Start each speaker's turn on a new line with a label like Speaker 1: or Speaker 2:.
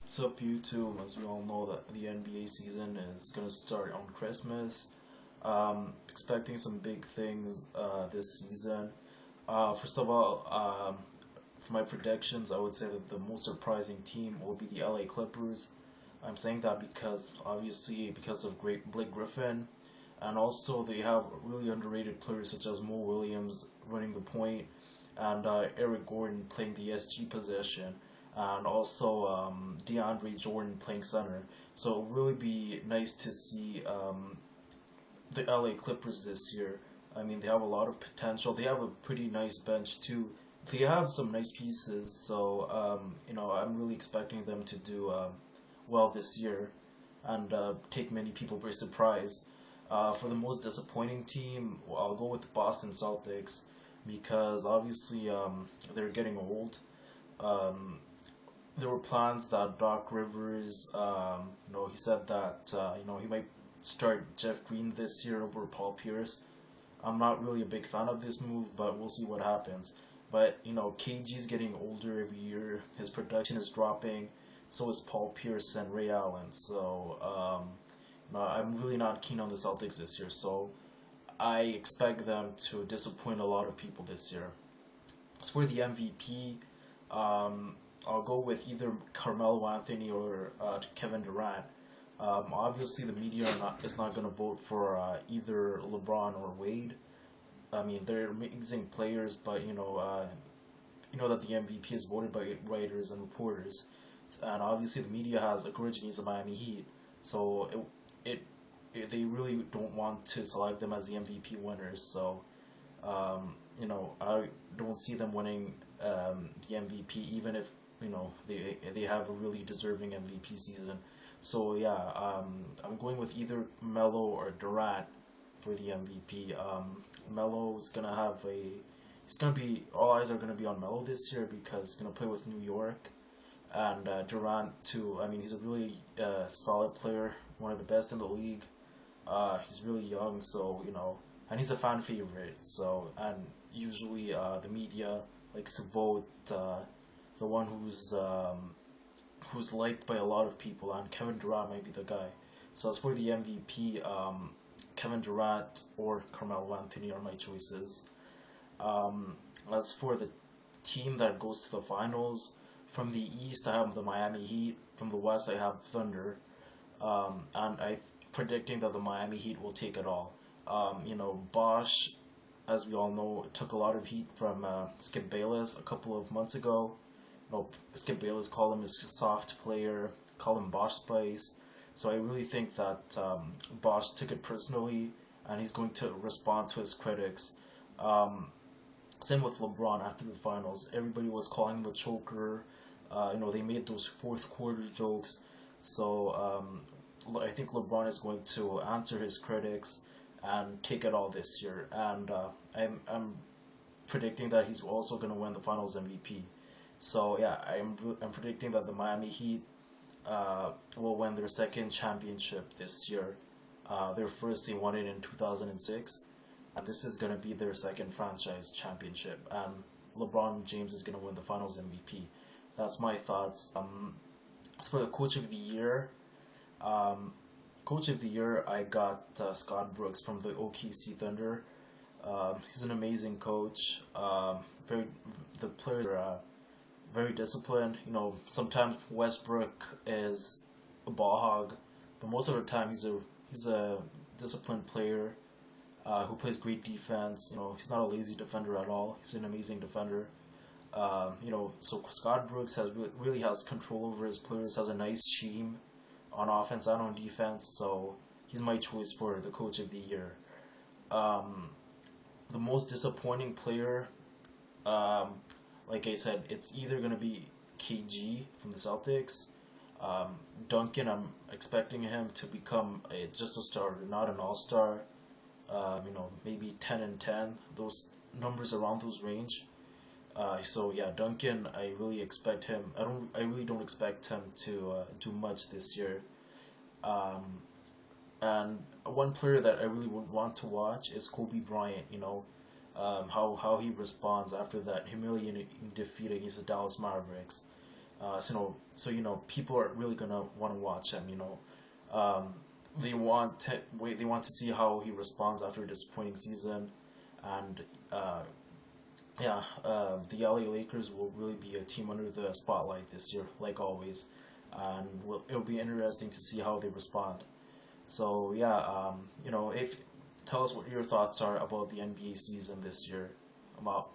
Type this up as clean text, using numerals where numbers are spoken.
Speaker 1: Sup YouTube, as we all know that the NBA season is gonna start on Christmas. Expecting some big things this season. First of all, for my predictions, I would say that the most surprising team will be the LA Clippers. I'm saying that because obviously because of great Blake Griffin, and also they have really underrated players such as Mo Williams running the point, and Eric Gordon playing the SG position, and also DeAndre Jordan playing center. So it'll really be nice to see the LA Clippers this year. I mean, they have a lot of potential. They have a pretty nice bench too. They have some nice pieces, so I'm really expecting them to do well this year and take many people by surprise. For the most disappointing team, I'll go with Boston Celtics because obviously they're getting old. Um, there were plans that Doc Rivers, he said that he might start Jeff Green this year over Paul Pierce. I'm not really a big fan of this move, but we'll see what happens. But KG's getting older every year. His production is dropping. So is Paul Pierce and Ray Allen. So no, I'm really not keen on the Celtics this year. So I expect them to disappoint a lot of people this year. As for the MVP, um, I'll go with either Carmelo Anthony or Kevin Durant. Obviously, the media is not going to vote for either LeBron or Wade. I mean, they're amazing players, but you know that the MVP is voted by writers and reporters, and obviously the media has originally the Miami Heat, so they really don't want to select them as the MVP winners. So I don't see them winning the MVP, even if they have a really deserving MVP season. So yeah, I'm going with either Melo or Durant for the MVP. Melo is gonna have a he's gonna be all eyes are gonna be on Melo this year because he's gonna play with New York, and Durant too. I mean, he's a really solid player, one of the best in the league. He's really young, so and he's a fan favorite. So and usually the media likes to vote the one who's liked by a lot of people, and Kevin Durant might be the guy. So as for the MVP, Kevin Durant or Carmelo Anthony are my choices. Um, as for the team that goes to the finals, from the East I have the Miami Heat. From the West I have Thunder. And I predicting that the Miami Heat will take it all. Bosch, as we all know, took a lot of heat from Skip Bayless a couple of months ago. Skip Bayless called him a soft player, called him Bosch Spice. So I really think that Bosch took it personally, and he's going to respond to his critics. Um, Same with LeBron after the finals. Everybody was calling him a choker. They made those fourth quarter jokes. So I think LeBron is going to answer his critics and take it all this year. And I'm predicting that he's also going to win the Finals MVP. So yeah, I'm predicting that the Miami Heat will win their second championship this year. Their first they won it in 2006, and this is going to be their second franchise championship. And LeBron James is going to win the Finals MVP. That's my thoughts. As for the Coach of the Year, um, Coach of the Year, I got Scott Brooks from the OKC Thunder. He's an amazing coach. Very the players are very disciplined. Sometimes Westbrook is a ball hog, but most of the time he's a disciplined player who plays great defense. He's not a lazy defender at all. He's an amazing defender. So Scott Brooks really has control over his players. Has a nice scheme on offense and on defense. So he's my choice for the Coach of the Year. Um, the most disappointing player, um, like I said, it's either gonna be KG from the Celtics. Duncan, I'm expecting him to become just a starter, not an all-star. Maybe 10 and 10, those numbers around those range. So yeah, Duncan, I really expect him. I really don't expect him to do much this year. Um, and one player that I really would want to watch is Kobe Bryant. How he responds after that humiliating defeat against the Dallas Mavericks. people are really gonna want to watch him. Um, they want to see how he responds after a disappointing season, and uh, yeah, the LA Lakers will really be a team under the spotlight this year, like always, and it'll be interesting to see how they respond. So yeah, if tell us what your thoughts are about the NBA season this year. About